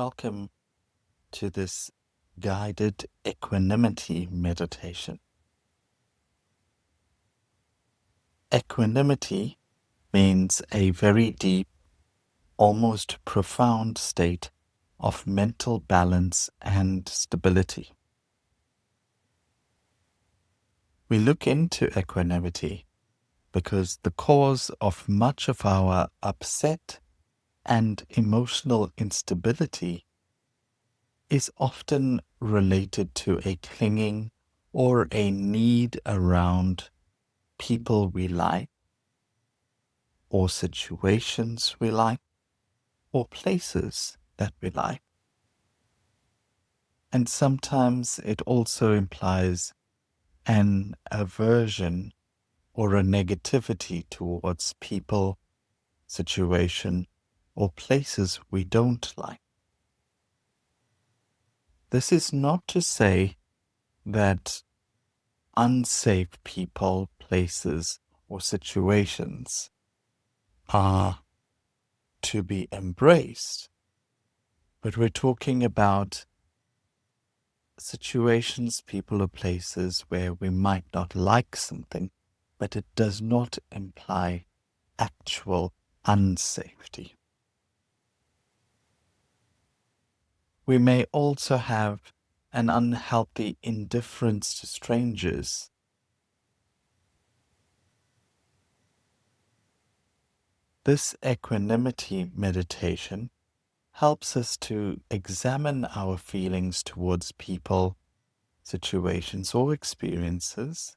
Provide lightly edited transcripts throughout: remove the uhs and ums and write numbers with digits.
Welcome to this guided equanimity meditation. Equanimity means a very deep, almost profound state of mental balance and stability. We look into equanimity because the cause of much of our upset and emotional instability is often related to a clinging or a need around people we like, or situations we like, or places that we like. And sometimes it also implies an aversion or a negativity towards people, situation, or places we don't like. This is not to say that unsafe people, places, or situations are to be embraced, but we're talking about situations, people, or places where we might not like something, but it does not imply actual unsafety. We may also have an unhealthy indifference to strangers. This equanimity meditation helps us to examine our feelings towards people, situations, or experiences,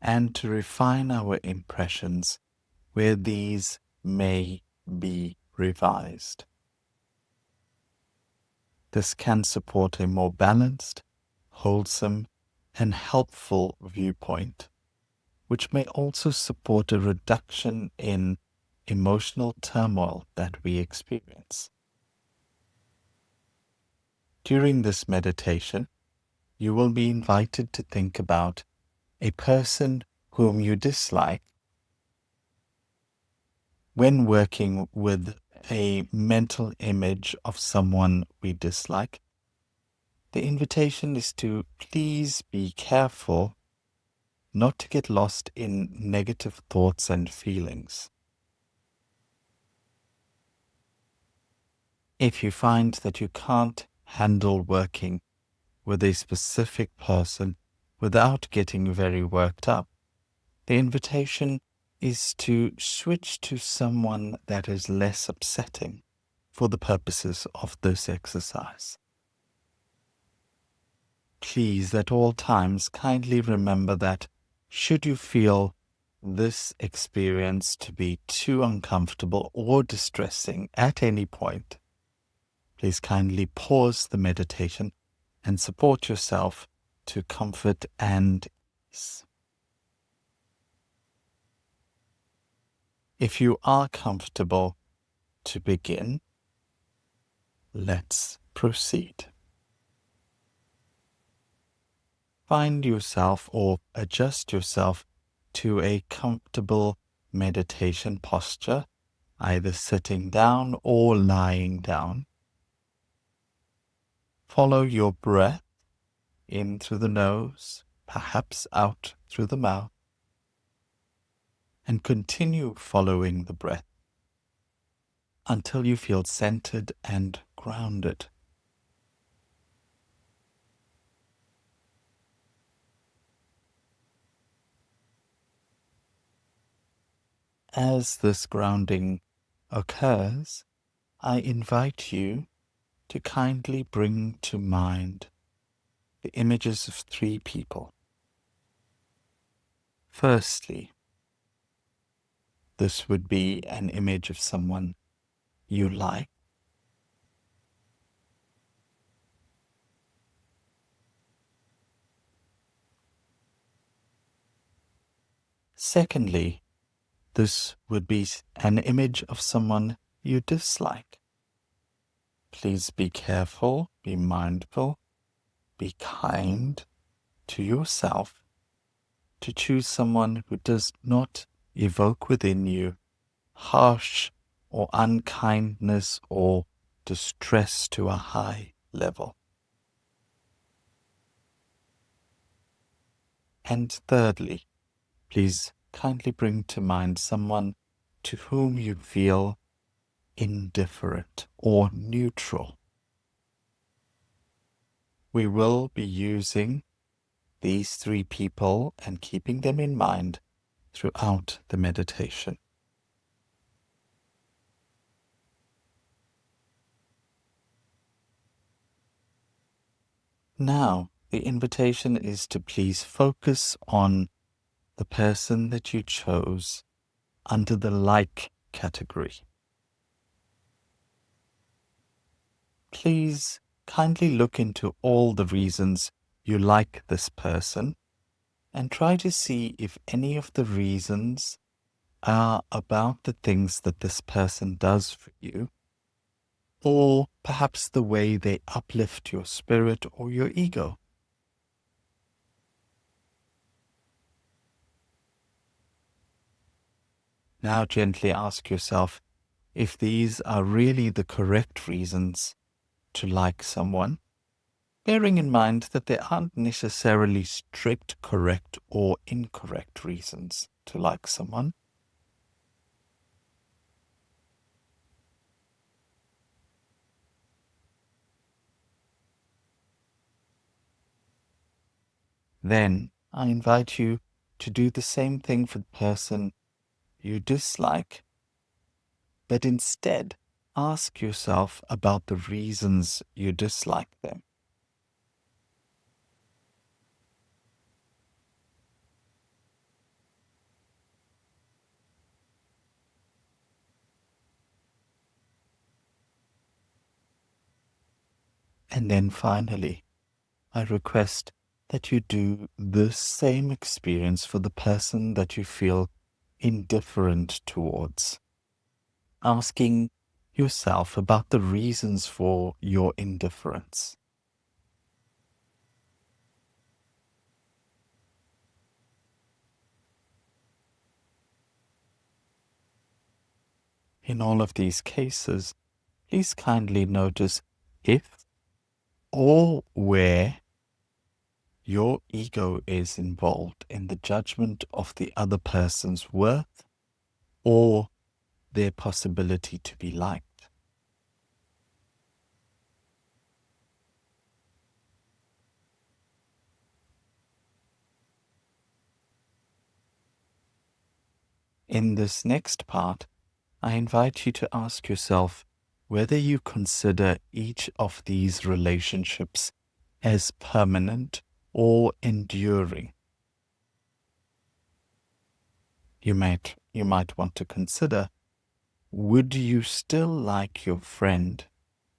and to refine our impressions where these may be revised. This can support a more balanced, wholesome, and helpful viewpoint, which may also support a reduction in emotional turmoil that we experience. During this meditation, you will be invited to think about a person whom you dislike. When working with a mental image of someone we dislike, the invitation is to please be careful not to get lost in negative thoughts and feelings. If you find that you can't handle working with a specific person without getting very worked up, the invitation is to switch to someone that is less upsetting for the purposes of this exercise. Please, at all times, kindly remember that should you feel this experience to be too uncomfortable or distressing at any point, please kindly pause the meditation and support yourself to comfort and ease. If you are comfortable to begin, let's proceed. Find yourself or adjust yourself to a comfortable meditation posture, either sitting down or lying down. Follow your breath in through the nose, perhaps out through the mouth, and continue following the breath until you feel centered and grounded. As this grounding occurs, I invite you to kindly bring to mind the images of 3 people. Firstly, this would be an image of someone you like. Secondly, this would be an image of someone you dislike. Please be careful, be mindful, be kind to yourself to choose someone who does not evoke within you harsh or unkindness or distress to a high level. And thirdly, please kindly bring to mind someone to whom you feel indifferent or neutral. We will be using these three people and keeping them in mind throughout the meditation. Now, the invitation is to please focus on the person that you chose under the like category. Please kindly look into all the reasons you like this person and try to see if any of the reasons are about the things that this person does for you, or perhaps the way they uplift your spirit or your ego. Now gently ask yourself if these are really the correct reasons to like someone, bearing in mind that there aren't necessarily strict correct or incorrect reasons to like someone. Then I invite you to do the same thing for the person you dislike, but instead ask yourself about the reasons you dislike them. And then finally, I request that you do the same experience for the person that you feel indifferent towards, asking yourself about the reasons for your indifference. In all of these cases, please kindly notice if or where your ego is involved in the judgment of the other person's worth or their possibility to be liked. In this next part, I invite you to ask yourself whether you consider each of these relationships as permanent or enduring. You might want to consider, would you still like your friend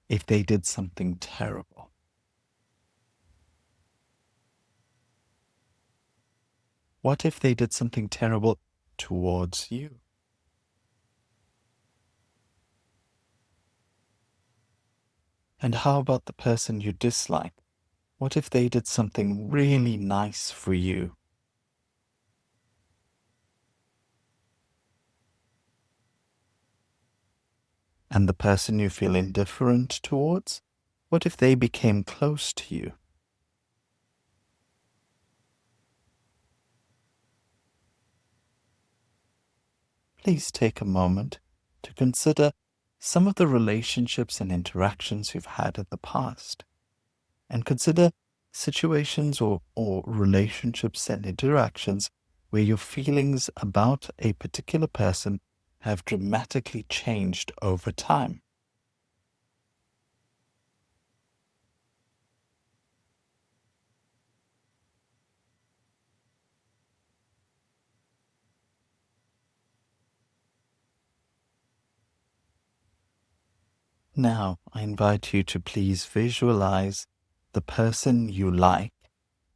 if they did something terrible? What if they did something terrible towards you? And how about the person you dislike? What if they did something really nice for you? And the person you feel indifferent towards? What if they became close to you? Please take a moment to consider some of the relationships and interactions you've had in the past, and consider situations or relationships and interactions where your feelings about a particular person have dramatically changed over time. Now, I invite you to please visualize the person you like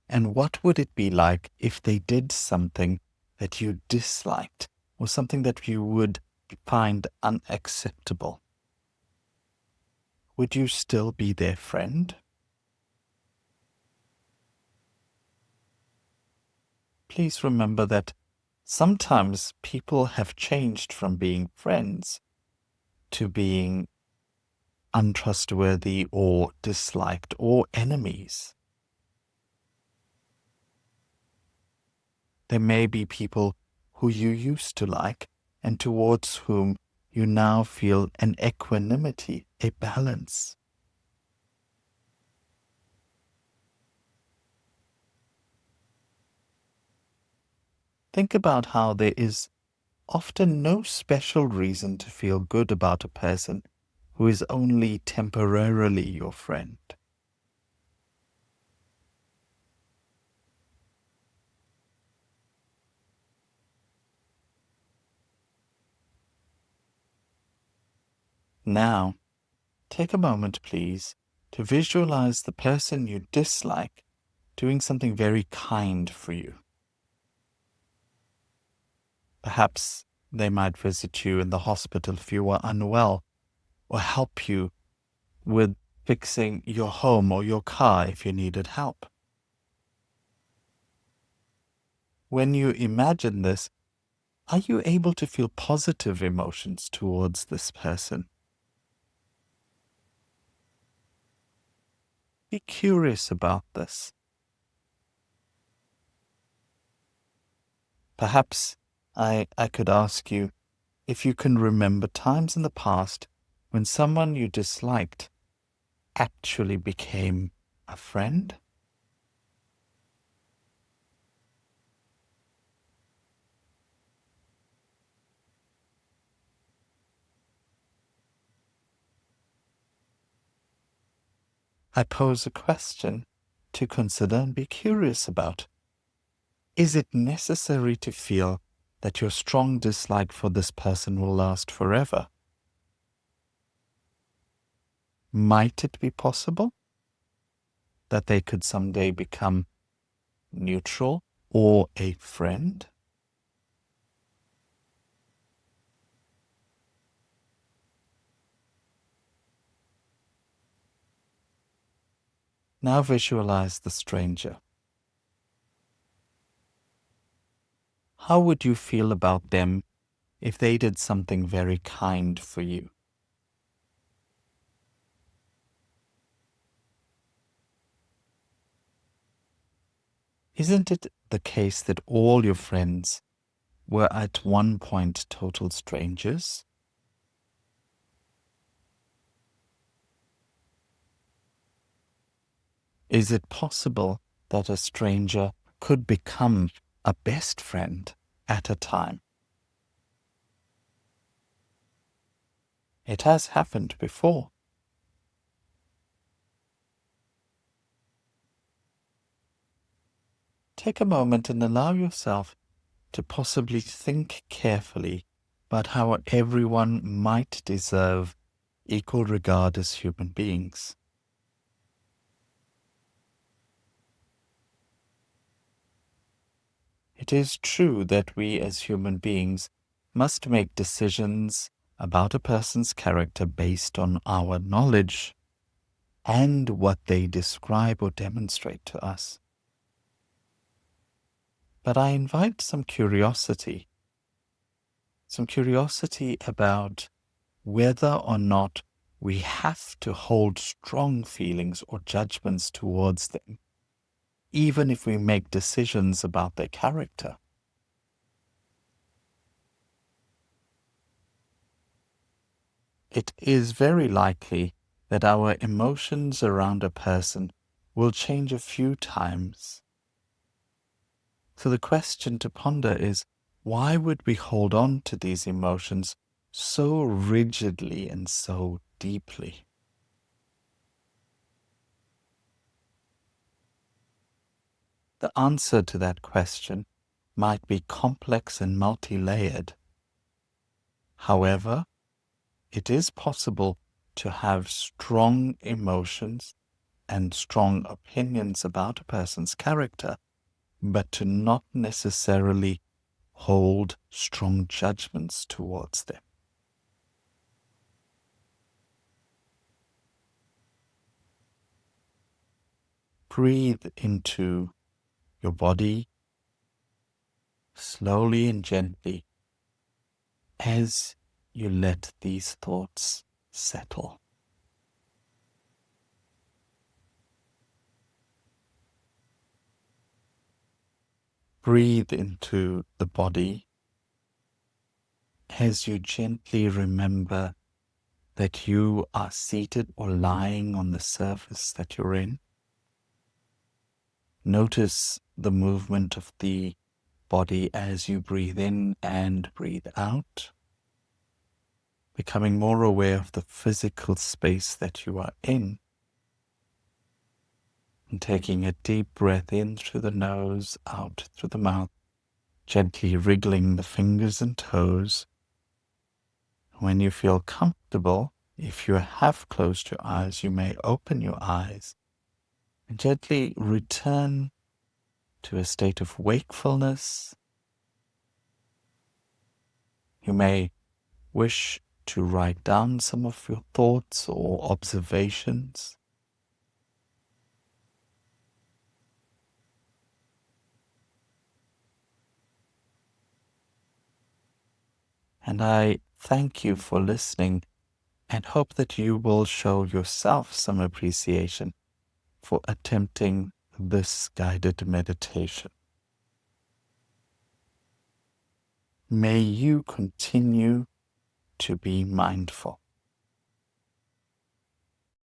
and what would it be like if they did something that you disliked or something that you would find unacceptable. Would you still be their friend? Please remember that sometimes people have changed from being friends to being untrustworthy or disliked or enemies. There may be people who you used to like and towards whom you now feel an equanimity, a balance. Think about how there is often no special reason to feel good about a person who is only temporarily your friend. Now, take a moment, please, to visualize the person you dislike doing something very kind for you. Perhaps they might visit you in the hospital if you were unwell, or help you with fixing your home or your car if you needed help. When you imagine this, are you able to feel positive emotions towards this person? Be curious about this. Perhaps I could ask you if you can remember times in the past when someone you disliked actually became a friend? I pose a question to consider and be curious about. Is it necessary to feel that your strong dislike for this person will last forever? Might it be possible that they could someday become neutral or a friend? Now visualize the stranger. How would you feel about them if they did something very kind for you? Isn't it the case that all your friends were at one point total strangers? Is it possible that a stranger could become a best friend at a time? It has happened before. Take a moment and allow yourself to possibly think carefully about how everyone might deserve equal regard as human beings. It is true that we as human beings must make decisions about a person's character based on our knowledge and what they describe or demonstrate to us. But I invite some curiosity about whether or not we have to hold strong feelings or judgments towards them, even if we make decisions about their character. It is very likely that our emotions around a person will change a few times. So the question to ponder is, why would we hold on to these emotions so rigidly and so deeply? The answer to that question might be complex and multi-layered. However, it is possible to have strong emotions and strong opinions about a person's character, but to not necessarily hold strong judgments towards them. Breathe into your body slowly and gently as you let these thoughts settle. breathe into the body as you gently remember that you are seated or lying on the surface that you're in. Notice the movement of the body as you breathe in and breathe out, becoming more aware of the physical space that you are in, and taking a deep breath in through the nose, out through the mouth, gently wriggling the fingers and toes. When you feel comfortable, if you have closed your eyes, you may open your eyes and gently return to a state of wakefulness. You may wish to write down some of your thoughts or observations. And I thank you for listening and hope that you will show yourself some appreciation for attempting this guided meditation. May you continue to be mindful.